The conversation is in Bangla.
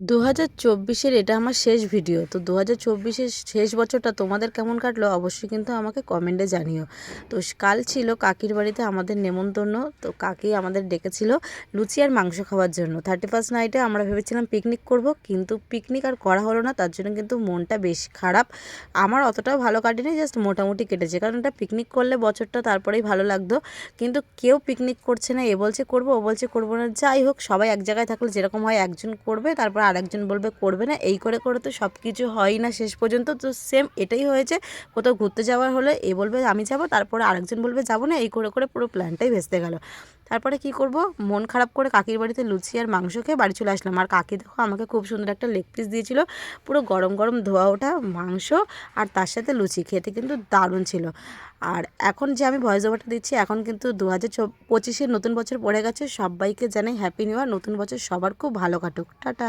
2024-এর এটা আমার শেষ ভিডিও। তো 2024-এর শেষ বছরটা তোমাদের কেমন কাটলো অবশ্যই কিন্তু আমাকে কমেন্টে জানিও। তো কাল ছিল কাকির বাড়িতে আমাদের নেমন্তন্ন। তো কাকি আমাদের ডেকেছিল লুচি আর মাংস খাওয়ার জন্য। 31st নাইটে আমরা ভেবেছিলাম পিকনিক করব, কিন্তু পিকনিক আর করা হলো না। তার জন্য কিন্তু মনটা বেশ খারাপ। আমার অতটাও ভালো কাটেনি, জাস্ট মোটামুটি কেটেছে, কারণ এটা পিকনিক করলে বছরটা তারপরেই ভালো লাগতো। কিন্তু কেউ পিকনিক করছে না, এ বলছে করবো, ও বলছে করবো না। যাই হোক, সবাই এক জায়গায় থাকলে যেরকম হয়, একজন করবে তারপর আরেকজন বলবে করবে না, এই করে করে তো সব কিছু হয় না শেষ পর্যন্ত। তো সেম এটাই হয়েছে। কোথাও ঘুরতে যাওয়ার হলে এ বলবে আমি যাব, তারপরে আরেকজন বলবে যাবো না, এই করে করে পুরো প্ল্যানটাই ভেস্তে গেল। তারপরে কি করব, মন খারাপ করে কাকির বাড়িতে লুচি আর মাংস খেয়ে বাড়ি চলে আসলাম। আর কাকি দেখো আমাকে খুব সুন্দর একটা লেগ পিস দিয়েছিল, পুরো গরম গরম ধোয়া ওঠা মাংস, আর তার সাথে লুচি। খেতে কিন্তু দারুণ ছিল। আর এখন যে আমি ভয়েস ওভারটা দিচ্ছি, এখন কিন্তু 2025-এর নতুন বছর পড়ে গেছে। সবাইকে জানাই হ্যাপি নিউ ইয়ার, নতুন বছর সবার খুব ভালো কাটুক। টাটা।